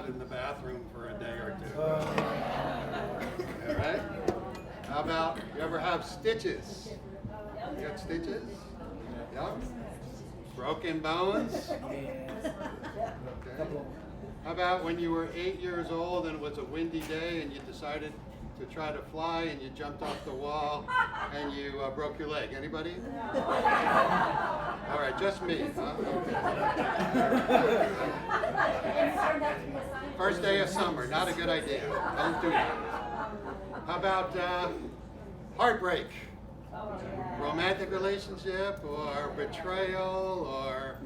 in the bathroom for a day or two. All right? How about, you ever have stitches? You got stitches? Yep. Broken bones? Okay. How about when you were 8 years old and it was a windy day and you decided to try to fly and you jumped off the wall and you broke your leg? Anybody? All right, just me, huh? Okay. First day of summer, not a good idea. Don't do that. How about heartbreak? Romantic relationship or betrayal or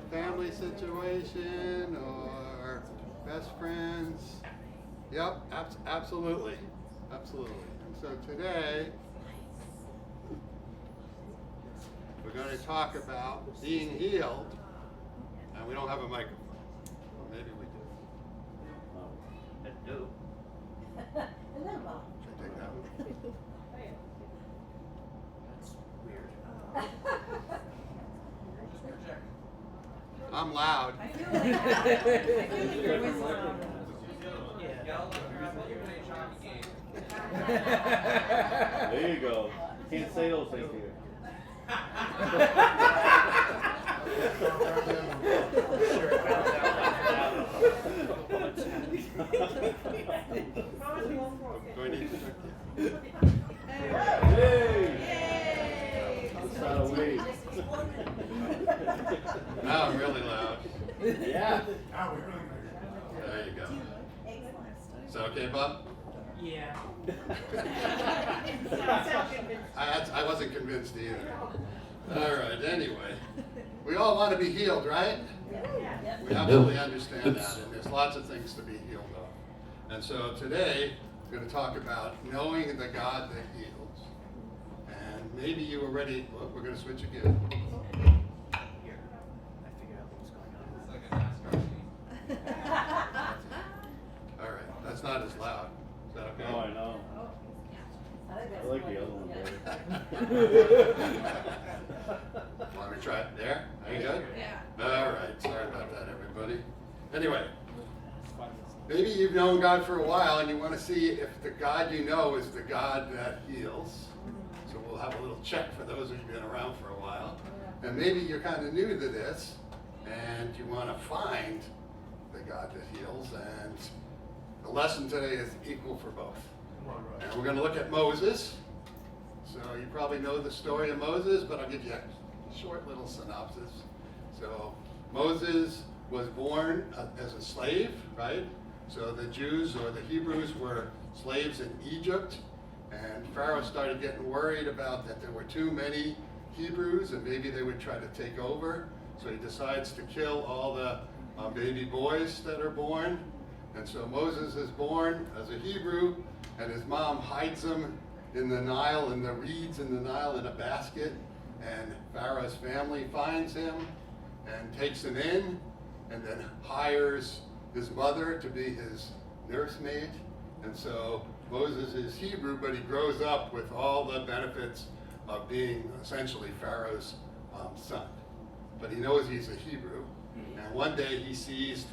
family situation or best friends? Yep, absolutely. Absolutely. And so today, we're going to talk about being healed, and we don't have a microphone. Well, maybe we do. I do. Should I take that one? That's weird. I'm loud. I feel like your voice is loud. There you go. You can't say those things here. Do I need to check? Hey! That's not a wait. Now I'm really loud. Yeah. There you go. Is that okay, Bob? Yeah. I wasn't convinced either. All right, anyway. We all want to be healed, right? We absolutely understand that, and there's lots of things to be healed of. And so today, we're going to talk about knowing the God that heals. And maybe you already, well, we're going to switch again. Here. I figured out what was going on. All right, that's not as loud. Is that okay? Oh, I know. I like the other one better. Want me to try it there? Are you good? Yeah. All right, sorry about that, everybody. Anyway, maybe you've known God for a while and you want to see if the God you know is the God that heals. So we'll have a little check for those of you who've been around for a while. And maybe you're kind of new to this and you want to find the God that heals. And the lesson today is equal for both. And we're going to look at Moses. So you probably know the story of Moses, but I'll give you a short little synopsis. So Moses was born as a slave, right? So the Jews or the Hebrews were slaves in Egypt, and Pharaoh started getting worried about that there were too many Hebrews and maybe they would try to take over. So he decides to kill all the baby boys that are born. And so Moses is born as a Hebrew, and his mom hides him in the Nile, in the reeds in the Nile in a basket. And Pharaoh's family finds him and takes him in, and then hires his mother to be his nursemaid. And so Moses is Hebrew, but he grows up with all the benefits of being essentially Pharaoh's son. But he knows he's a Hebrew. And one day he sees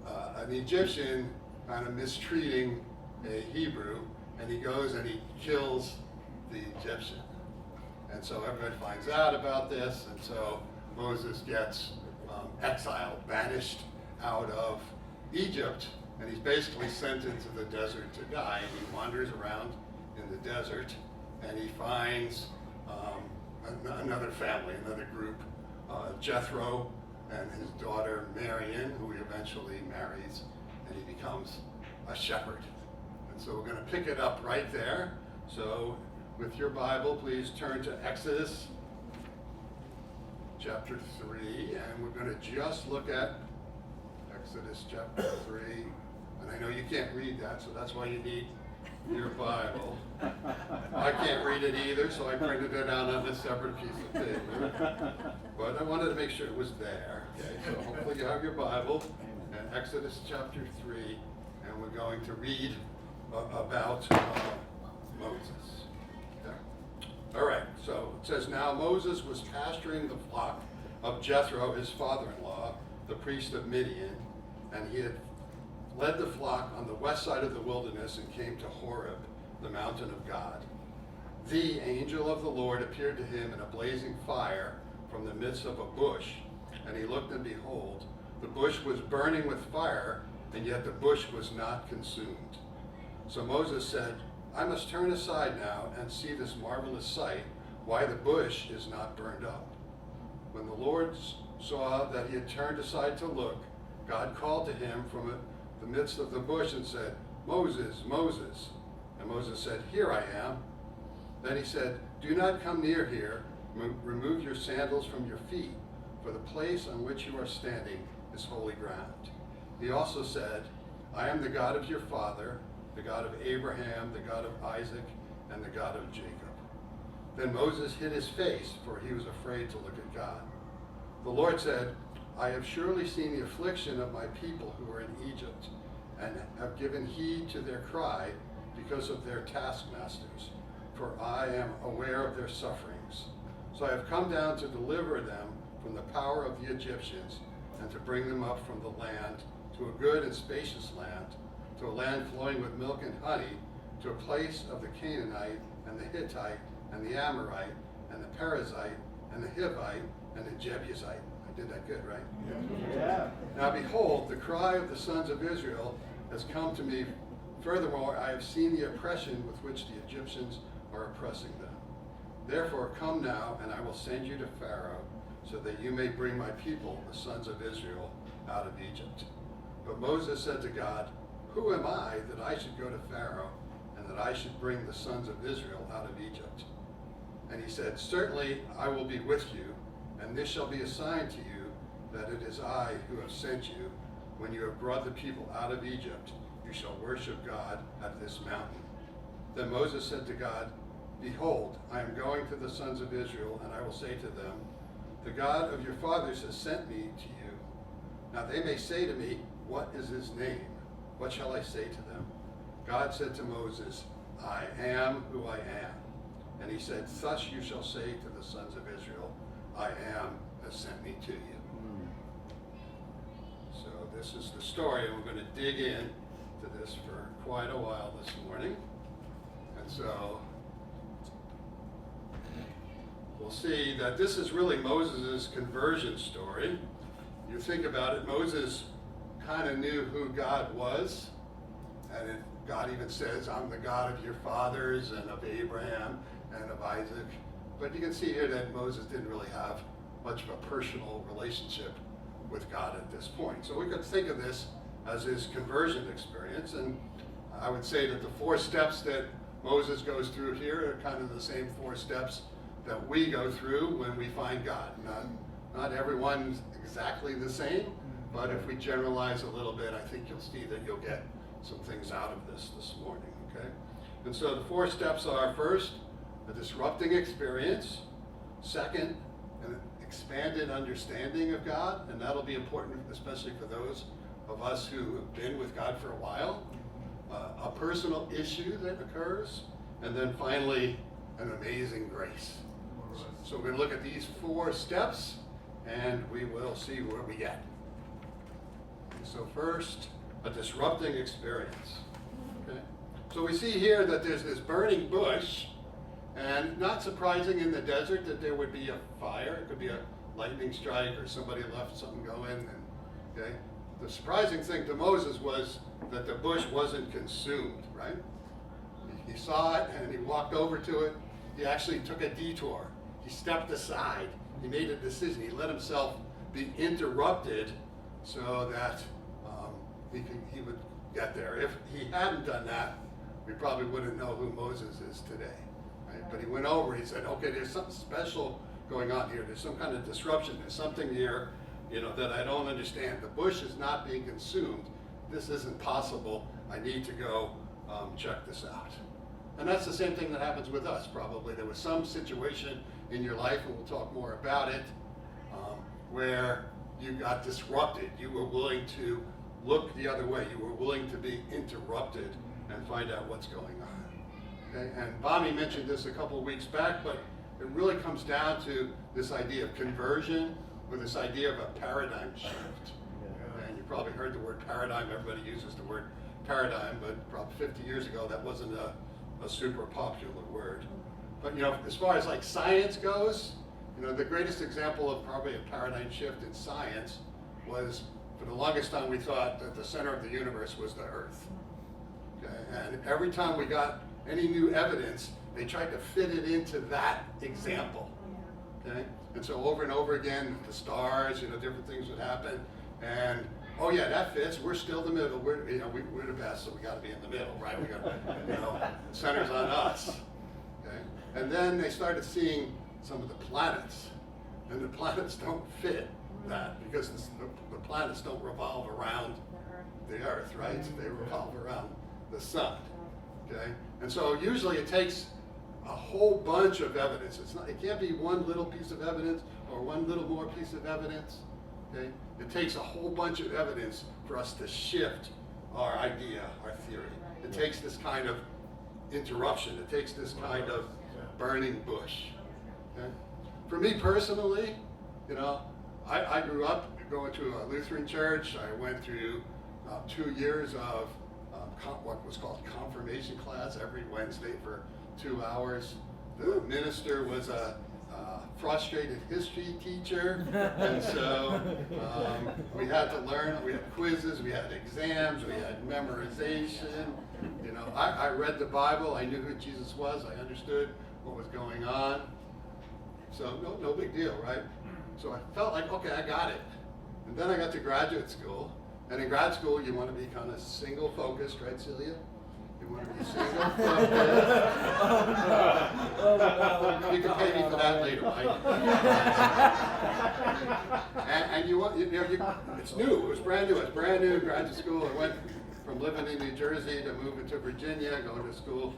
an Egyptian kind of mistreating a Hebrew, and he goes and he kills the Egyptian. And so everybody finds out about this, and so Moses gets exiled, banished out of Egypt, and he's basically sent into the desert to die. And he wanders around in the desert, and he finds another family, another group, Jethro and his daughter Marion, who he eventually marries, and he becomes a shepherd. And so we're going to pick it up right there. So with your Bible, please turn to Exodus chapter 3, and we're going to just look at Exodus chapter 3. And I know you can't read that, so that's why you need your Bible. I can't read it either, so I printed it out on a separate piece of paper. But I wanted to make sure it was there. Okay, so hopefully you have your Bible, and Exodus chapter 3, and we're going to read about Moses. Okay. All right, so it says, now Moses was pasturing the flock of Jethro, his father-in-law, the priest of Midian, And he had led the flock on the west side of the wilderness and came to Horeb, the mountain of God. The angel of the Lord appeared to him in a blazing fire from the midst of a bush. And he looked, and behold, the bush was burning with fire, and yet the bush was not consumed. So Moses said, I must turn aside now and see this marvelous sight, why the bush is not burned up. When the Lord saw that he had turned aside to look, God called to him from the midst of the bush and said, Moses, Moses. And Moses said, Here I am. Then he said, Do not come near here. Remove your sandals from your feet, for the place on which you are standing is holy ground. He also said, I am the God of your father, the God of Abraham, the God of Isaac, and the God of Jacob. Then Moses hid his face, for he was afraid to look at God. The Lord said, I have surely seen the affliction of my people who are in Egypt, and have given heed to their cry because of their taskmasters, for I am aware of their sufferings. So I have come down to deliver them from the power of the Egyptians, and to bring them up from the land to a good and spacious land, to a land flowing with milk and honey, to a place of the Canaanite, and the Hittite, and the Amorite, and the Perizzite, and the Hivite, and the Jebusite. I did that good, right? Yeah. Now behold, the cry of the sons of Israel has come to me. Furthermore, I have seen the oppression with which the Egyptians are oppressing them. Therefore come now, and I will send you to Pharaoh, so that you may bring my people, the sons of Israel, out of Egypt. But Moses said to God, Who am I that I should go to Pharaoh, and that I should bring the sons of Israel out of Egypt? And he said, Certainly I will be with you, and this shall be a sign to you that it is I who have sent you. When you have brought the people out of Egypt, you shall worship God at this mountain. Then Moses said to God, Behold, I am going to the sons of Israel, and I will say to them, The God of your fathers has sent me to you. Now they may say to me, What is his name? What shall I say to them? God said to Moses, I am who I am. And he said, Thus you shall say to the sons of Israel, I am has sent me to you. So this is the story, and we're going to dig in to this for quite a while this morning. And so we'll see that this is really Moses' conversion story. You think about it, Moses kind of knew who God was, and God even says, I'm the God of your fathers and of Abraham and of Isaac. But you can see here that Moses didn't really have much of a personal relationship with God at this point. So we could think of this as his conversion experience, and I would say that the 4 steps that Moses goes through here are kind of the same 4 steps that we go through when we find God. Not everyone's exactly the same, but if we generalize a little bit, I think you'll see that you'll get some things out of this morning, okay? And so the 4 steps are: first, a disrupting experience; second, an expanded understanding of God, and that'll be important especially for those of us who have been with God for a while; a personal issue that occurs; and then finally, an amazing grace. So we're going to look at these 4 steps, and we will see where we get. So first, a disrupting experience. Okay? So we see here that there's this burning bush, and not surprising in the desert that there would be a fire. It could be a lightning strike or somebody left something going. And, okay? The surprising thing to Moses was that the bush wasn't consumed, right? He saw it and he walked over to it. He actually took a detour. He stepped aside. He made a decision. He let himself be interrupted so that he would get there. If he hadn't done that, we probably wouldn't know who Moses is today. Right? But he went over, he said, okay, there's something special going on here. There's some kind of disruption. There's something here, that I don't understand. The bush is not being consumed. This isn't possible. I need to go check this out. And that's the same thing that happens with us, probably. There was some situation in your life, and we'll talk more about it, where you got disrupted. You were willing to look the other way. You were willing to be interrupted and find out what's going on. Okay? And Bobby mentioned this a couple of weeks back, but it really comes down to this idea of conversion, or this idea of a paradigm shift. And you probably heard the word paradigm. Everybody uses the word paradigm, but probably 50 years ago that wasn't a super popular word. But as far as like science goes, the greatest example of probably a paradigm shift in science was, for the longest time we thought that the center of the universe was the Earth. Okay? And every time we got any new evidence, they tried to fit it into that example. Okay? And so over and over again, the stars, different things would happen, and oh yeah, that fits. We're still the middle. We're the best, so we got to be in the middle, right? We got center's on us. Okay? And then they started seeing some of the planets, and the planets don't fit that because the planets don't revolve around the Earth, right? They revolve around the sun. Okay? And so usually it takes a whole bunch of evidence. It can't be one little piece of evidence or one little more piece of evidence. Okay? It takes a whole bunch of evidence for us to shift our idea, our theory. It takes this kind of interruption. It takes this kind of burning bush. Okay? For me personally, I grew up going to a Lutheran church. I went through 2 years of what was called confirmation class every Wednesday for 2 hours. The minister was a frustrated history teacher, and so we had to learn. We had quizzes, we had exams, we had memorization. I read the Bible. I knew who Jesus was. I understood what was going on. So no big deal, right? So I felt like, okay, I got it. And then I got to graduate school. And in grad school, you want to be kind of single focused, right, Celia? You want to be single focused. You can pay me for that later, right? and you want, it's new. It was brand new. It was brand new in graduate school. I went from living in New Jersey to moving to Virginia, going to school,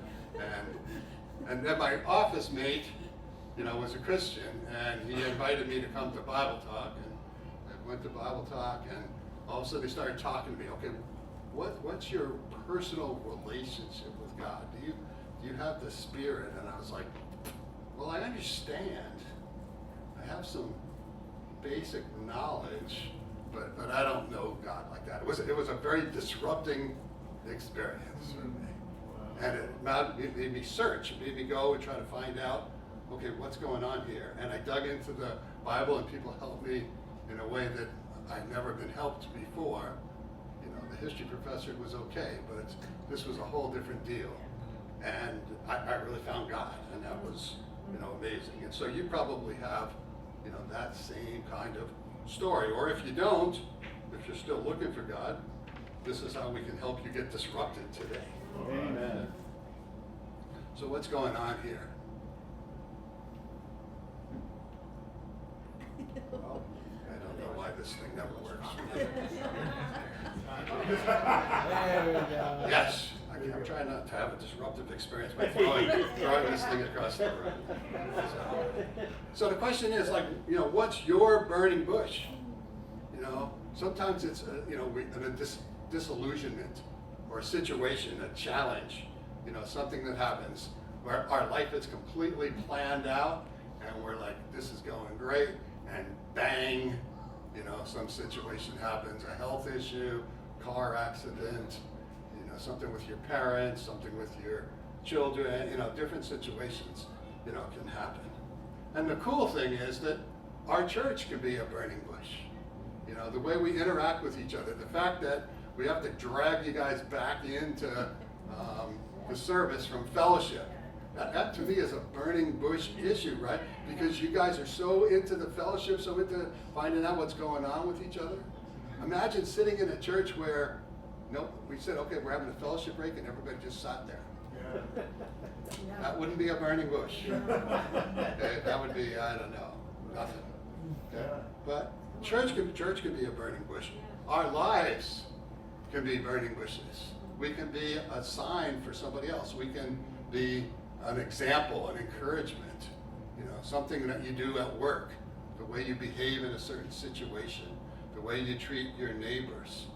and then my office mate, was a Christian, and he invited me to come to Bible Talk, and I went to Bible Talk, and all of a sudden they started talking to me. Okay, what's your personal relationship with God? Do you have the Spirit? And I was like, well, I understand. I have some basic knowledge, but I don't know God like that. It was a very disrupting experience for me. And it made me search. It made me go and try to find out, okay, what's going on here? And I dug into the Bible, and people helped me in a way that I'd never been helped before. The history professor was okay, but this was a whole different deal. And I really found God, and that was, amazing. And so you probably have, that same kind of story. Or if you don't, if you're still looking for God, this is how we can help you get disrupted today. Amen. So what's going on here? Well, I don't know why this thing never works. There we go. Yes, I'm trying not to have a disruptive experience by throwing this thing across the room. So the question is, what's your burning bush? Sometimes it's a disillusionment or a situation, a challenge, something that happens where our life is completely planned out, and we're like, this is going great, and bang, some situation happens, a health issue, car accident, something with your parents, something with your children, different situations, can happen. And the cool thing is that our church can be a burning bush. The way we interact with each other, the fact that we have to drag you guys back into the service from fellowship. That to me is a burning bush issue, right? Because you guys are so into the fellowship, so into finding out what's going on with each other. Imagine sitting in a church where, we said, okay, we're having a fellowship break, and everybody just sat there. Yeah. That wouldn't be a burning bush. Okay, that would be, I don't know, nothing. Okay? But church can be a burning bush. Our lives can be burning bushes. We can be a sign for somebody else. We can be an example, an encouragement, something that you do at work, the way you behave in a certain situation, the way you treat your neighbors.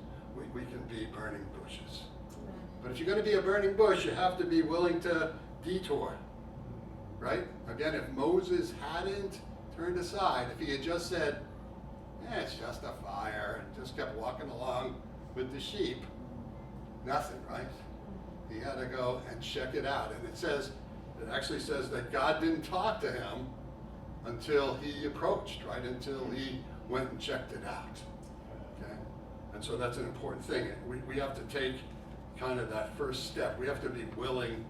We can be burning bushes. But if you're going to be a burning bush, you have to be willing to detour, right? Again, if Moses hadn't turned aside, if he had just said, Yeah, it's just a fire, and just kept walking along with the sheep. Nothing, right? He had to go and check it out. And it actually says that God didn't talk to him until he approached, right? Until he went and checked it out. Okay? And so that's an important thing. We have to take kind of that first step. We have to be willing,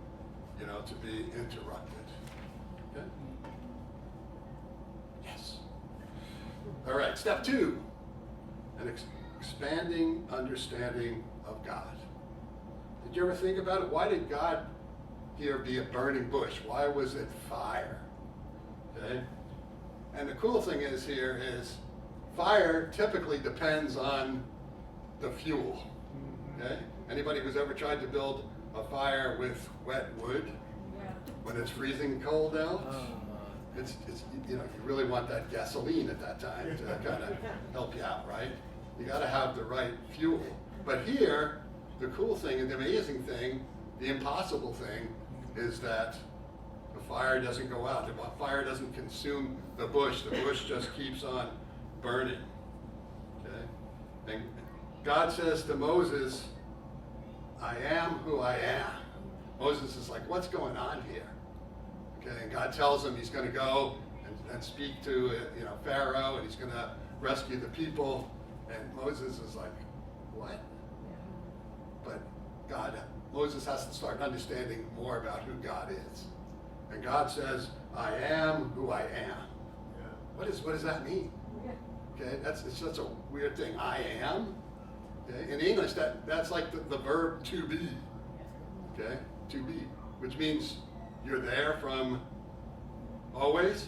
to be interrupted. Okay? Yes. All right, step 2, an expanding understanding of God. Did you ever think about it? Why did God here be a burning bush? Why was it fire? Okay? And the cool thing is here is fire typically depends on the fuel. Okay? Anybody who's ever tried to build a fire with wet wood when it's freezing cold out? It's you really want that gasoline at that time to kind of help you out, right? You got to have the right fuel. But here, the cool thing and the amazing thing, the impossible thing, is that the fire doesn't go out. The fire doesn't consume the bush. The bush just keeps on burning. Okay? And God says to Moses, I am who I am. Moses is like, what's going on here? Okay, and God tells him he's going to go and speak to Pharaoh, and he's going to rescue the people. And Moses is like, what? But Moses has to start understanding more about who God is. And God says, I am who I am. Yeah. What does that mean? Okay, it's such a weird thing. I am. Okay? In English, that's like the verb to be. Okay, to be, which means you're there from always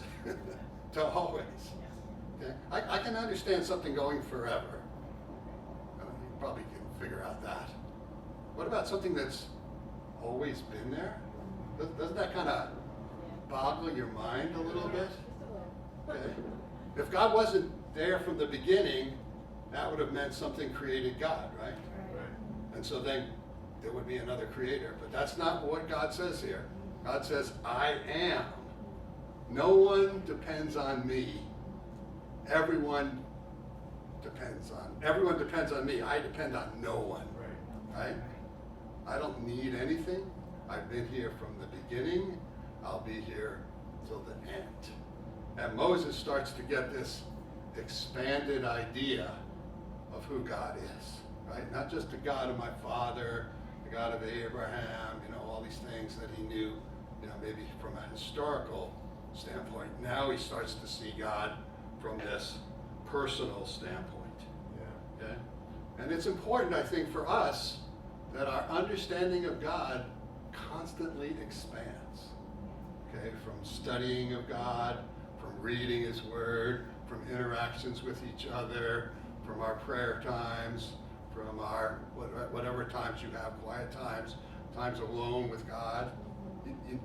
to always. Okay, I can understand something going forever. You probably can figure out that. What about something that's always been there? Doesn't that kind of boggle your mind a little bit? Okay. If God wasn't there from the beginning, that would have meant something created God, right? And so then there would be another creator. But that's not what God says here. God says, I am. No one depends on me. Everyone depends on me. I depend on no one. Right? I don't need anything. I've been here from the beginning. I'll be here till the end. And Moses starts to get this expanded idea of who God is, right? Not just the God of my father, the God of Abraham, all these things that he knew, maybe from a historical standpoint. Now he starts to see God from this personal standpoint. Yeah. Okay? And it's important, I think, for us that our understanding of God constantly expands. Okay? From studying of God, from reading his word, from interactions with each other, from our prayer times, from our whatever times you have, quiet times, times alone with God.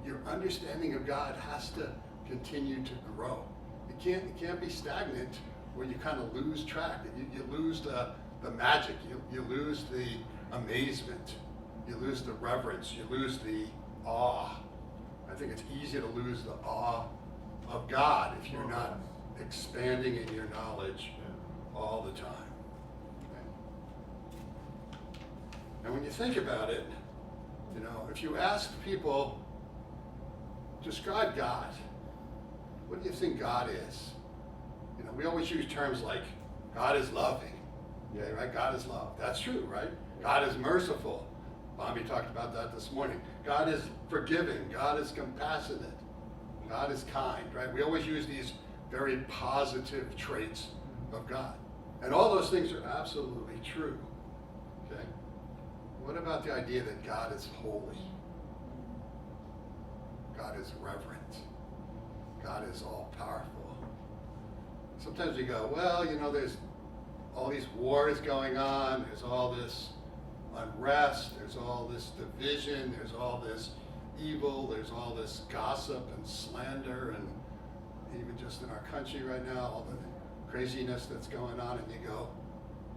Your understanding of God has to continue to grow. It can't be stagnant where you kind of lose track. You lose the magic. You lose the amazement. You lose the reverence. You lose the awe. I think it's easy to lose the awe of God if you're not expanding in your knowledge all the time. And when you think about it, if you ask people, describe God, what do you think God is? We always use terms like God is loving, okay, right? God is love. That's true, right? God is merciful. Bobby talked about that this morning. God is forgiving. God is compassionate. God is kind, right? We always use these very positive traits of God. And all those things are absolutely true, okay? What about the idea that God is holy? God is reverent. God is all-powerful. Sometimes we go, well, there's all these wars going on, there's all this unrest, there's all this division, there's all this evil, there's all this gossip and slander, and even just in our country right now, all the craziness that's going on, and you go,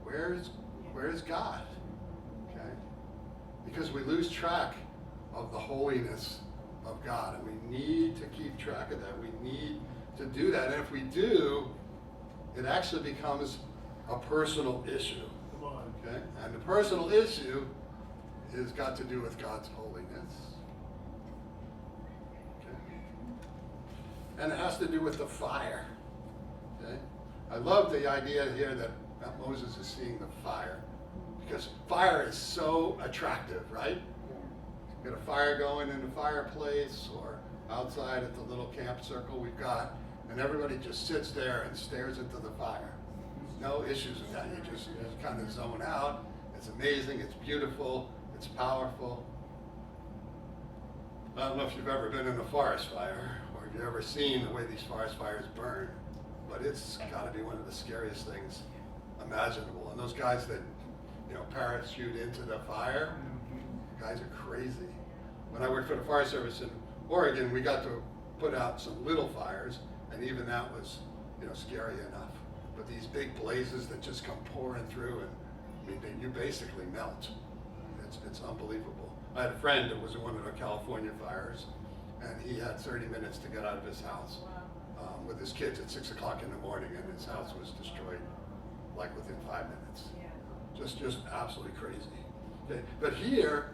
where is God? Okay? Because we lose track of the holiness of God, and we need to keep track of that. We need to do that, and if we do, it actually becomes a personal issue. Come on. Okay? And the personal issue has got to do with God's holiness. Okay? And it has to do with the fire. Okay? I love the idea here that Moses is seeing the fire, because fire is so attractive, right? You got a fire going in the fireplace or outside at the little camp circle we've got, and everybody just sits there and stares into the fire. No issues with that. You just kind of zone out. It's amazing. It's beautiful. It's powerful. I don't know if you've ever been in a forest fire or if you've ever seen the way these forest fires burn, but it's got to be one of the scariest things imaginable. And those guys that, parachute into the fire, guys are crazy. When I worked for the Fire Service in Oregon, we got to put out some little fires, and even that was, scary enough. But these big blazes that just come pouring through, and you basically melt. It's unbelievable. I had a friend that was in one of the California fires, and he had 30 minutes to get out of his house with his kids at 6 o'clock in the morning, and his house was destroyed like within 5 minutes. Just absolutely crazy. Okay. But here,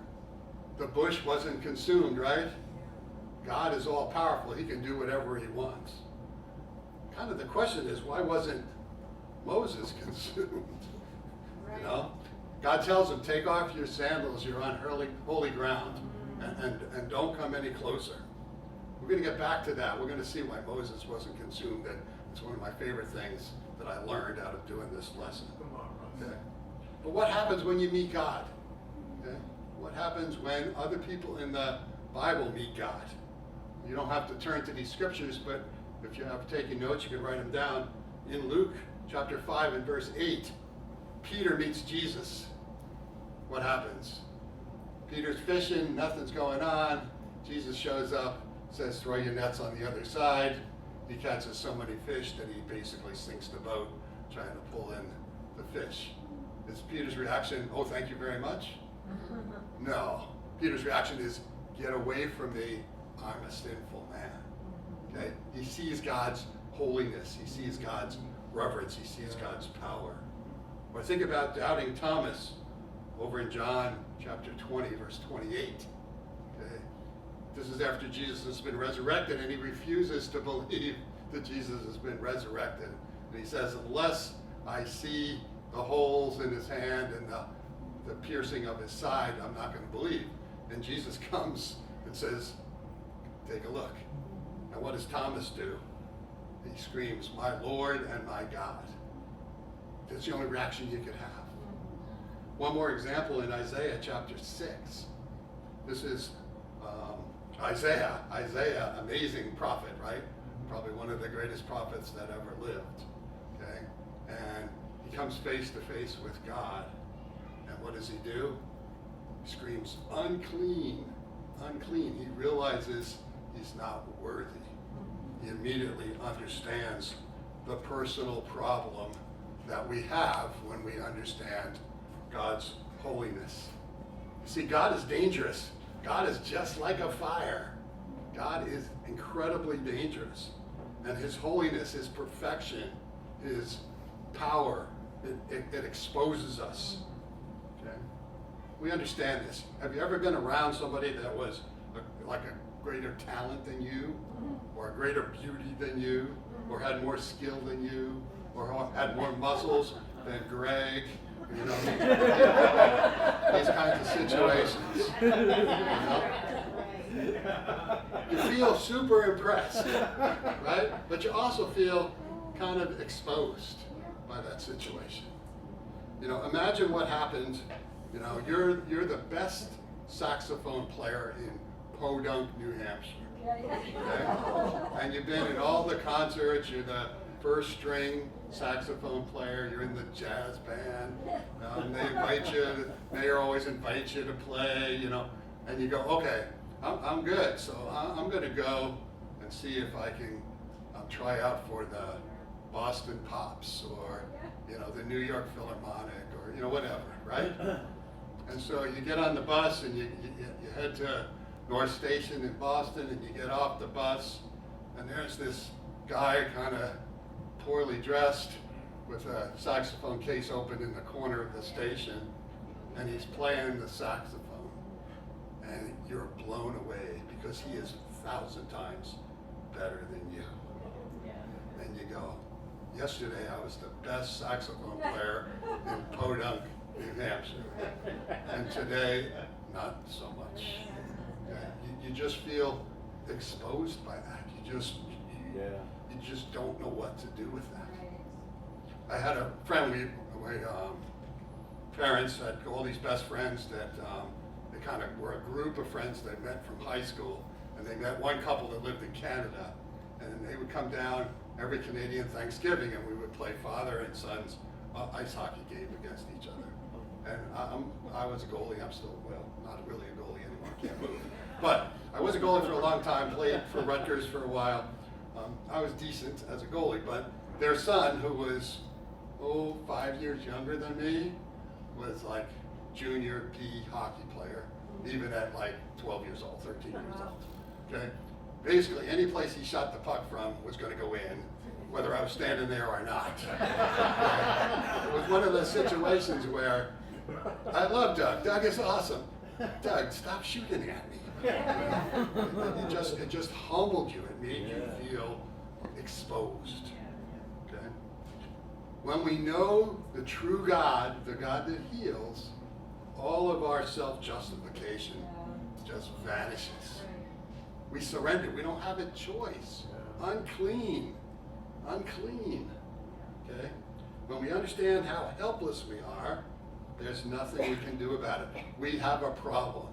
the bush wasn't consumed, right? God is all powerful. He can do whatever he wants. Kind of the question is, why wasn't Moses consumed? God tells him, take off your sandals, you're on holy ground, and don't come any closer. We're going to get back to that. We're going to see why Moses wasn't consumed. And it's one of my favorite things that I learned out of doing this lesson. Okay. But what happens when you meet God? Okay? What happens when other people in the Bible meet God? You don't have to turn to these scriptures, but if you have taken notes, you can write them down. In Luke chapter 5 and verse 8, Peter meets Jesus. What happens? Peter's fishing, nothing's going on. Jesus shows up, says, throw your nets on the other side. He catches so many fish that he basically sinks the boat trying to pull in the fish. Is Peter's reaction, oh, thank you very much? No. Peter's reaction is, get away from me, I'm a sinful man. Okay? He sees God's holiness. He sees God's reverence. He sees God's power. Or think about doubting Thomas over in John chapter 20, verse 28. Okay? This is after Jesus has been resurrected, and he refuses to believe that Jesus has been resurrected. And he says, unless I see the holes in his hand and the piercing of his side, I'm not going to believe. And Jesus comes and says, take a look. And what does Thomas do? He screams, my Lord and my God. That's the only reaction you could have. One more example in Isaiah chapter 6. This is Isaiah, amazing prophet, right? Probably one of the greatest prophets that ever lived. Okay? And he comes face to face with God. And what does he do? He screams, unclean, unclean. He realizes he's not worthy. He immediately understands the personal problem that we have when we understand God's holiness. You see, God is dangerous. God is just like a fire. God is incredibly dangerous. And his holiness, his perfection, his power, it exposes us. Okay? We understand this. Have you ever been around somebody that was like a greater talent than you, or a greater beauty than you, or had more skill than you, or had more muscles than Greg? You know, these kinds of situations. You know? You feel super impressed, right? But you also feel kind of exposed by that situation. You know, imagine what happened. You know, you're the best saxophone player in Podunk, New Hampshire. Okay? And you've been in all the concerts. You're the first string saxophone player. You're in the jazz band. They invite you. The mayor always invites you to play. You know, and you go, okay, I'm good. So I'm going to go and see if I can try out for the Boston Pops, or the New York Philharmonic, or whatever, right? And so you get on the bus and you head to North Station in Boston, and you get off the bus, and there's this guy kind of poorly dressed with a saxophone case open in the corner of the station, and he's playing the saxophone, and you're blown away because he is 1,000 times better than you. And you go, yesterday I was the best saxophone player in Podunk, New Hampshire, and today not so much. Okay? You just feel exposed by that. You just don't know what to do with that. I had a friend, my parents had all these best friends that they kind of were a group of friends they met from high school, and they met one couple that lived in Canada, and they would come down every Canadian Thanksgiving, and we would play father and son's ice hockey game against each other. And I was a goalie. I'm still, well, not really a goalie anymore. Can't move. But I was a goalie for a long time. Played for Rutgers for a while. I was decent as a goalie, but their son, who was 5 years younger than me, was like junior P hockey player, even at like 12 years old, 13 years old. Okay. Basically, any place he shot the puck from was going to go in, whether I was standing there or not. It was one of those situations where I love Doug. Doug is awesome. Doug, stop shooting at me. It just humbled you. It made you feel exposed. Okay? When we know the true God, the God that heals, all of our self-justification just vanishes. We surrender. We don't have a choice. Unclean. Unclean. Okay? When we understand how helpless we are, there's nothing we can do about it. We have a problem.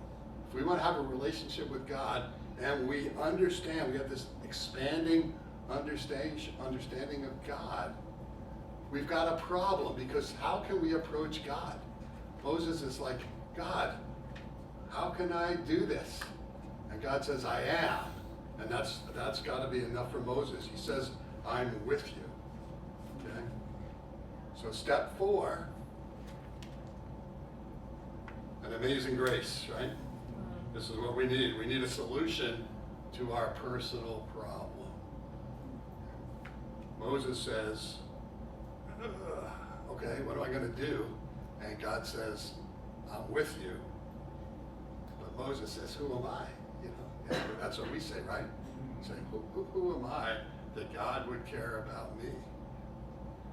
If we want to have a relationship with God and we understand, we have this expanding understanding of God, we've got a problem, because how can we approach God? Moses is like, God, how can I do this? And God says, I am. And that's got to be enough for Moses. He says, I'm with you. Okay? So step 4, an amazing grace, right? This is what we need. We need a solution to our personal problem. Moses says, okay, what am I going to do? And God says, I'm with you. But Moses says, who am I? You know, that's what we say, right? We say, who am I that God would care about me?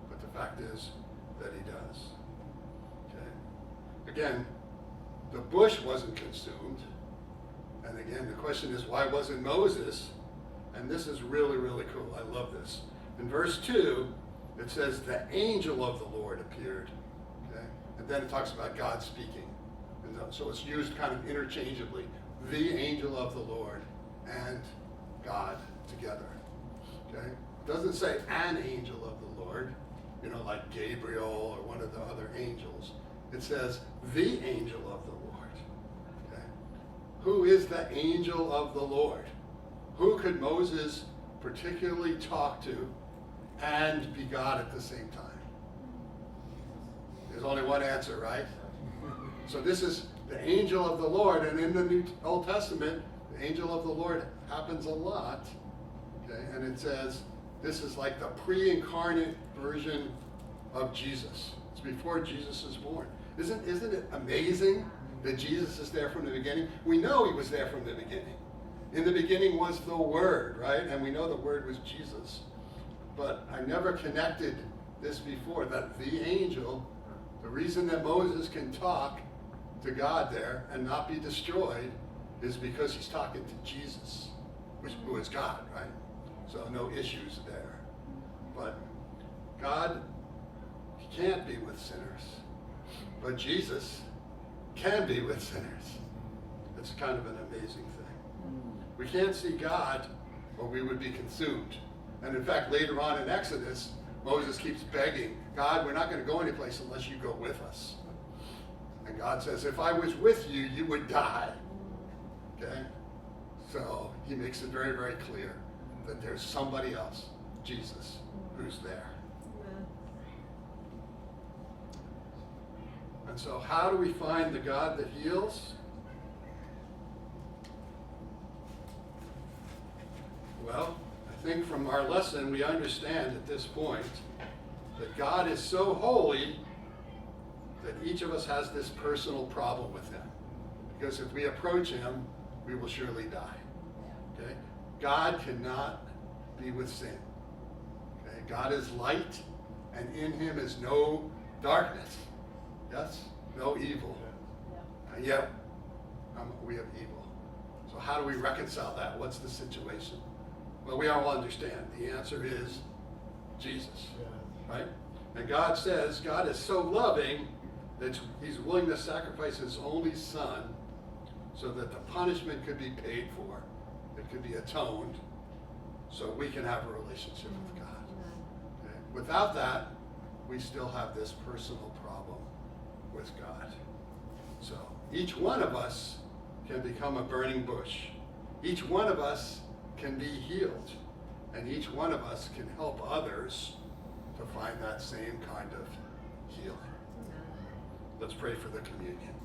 But the fact is that he does. Okay. Again, the bush wasn't consumed. And again, the question is, why wasn't Moses? And this is really, really cool. I love this. In verse 2, it says, the angel of the Lord appeared. Okay? And then it talks about God speaking. And so it's used kind of interchangeably. The angel of the Lord and God together. Okay? It doesn't say an angel of the Lord, you know, like Gabriel or one of the other angels. It says the angel of the Lord. Okay? Who is the angel of the Lord? Who could Moses particularly talk to and be God at the same time? There's only one answer, right? So this is the angel of the Lord, and in the Old Testament, the angel of the Lord happens a lot. Okay, and it says this is like the pre-incarnate version of Jesus. It's before Jesus is born. Isn't it amazing that Jesus is there from the beginning? We know he was there from the beginning. In the beginning was the Word, right? And we know the Word was Jesus. But I never connected this before, that the angel, the reason that Moses can talk to God there and not be destroyed is because he's talking to Jesus, who is God, right? So no issues there. But God, he can't be with sinners. But Jesus can be with sinners. It's kind of an amazing thing. We can't see God or we would be consumed. And in fact, later on in Exodus, Moses keeps begging, God, we're not going to go anyplace unless you go with us. And God says, if I was with you, you would die. Okay? So he makes it very, very clear that there's somebody else, Jesus, who's there. And so how do we find the God that heals? Well, I think from our lesson we understand at this point that God is so holy that each of us has this personal problem with him. Because if we approach him, we will surely die. Okay? God cannot be with sin. Okay? God is light, and in him is no darkness. Yes? No evil. And yet, we have evil. So how do we reconcile that? What's the situation? Well, we all understand. The answer is Jesus. Right? And God says God is so loving that he's willing to sacrifice his only son so that the punishment could be paid for, it could be atoned, so we can have a relationship with God. Okay? Without that, we still have this personal problem with God. So each one of us can become a burning bush. Each one of us can be healed. And each one of us can help others to find that same kind of healing. Let's pray for the communion.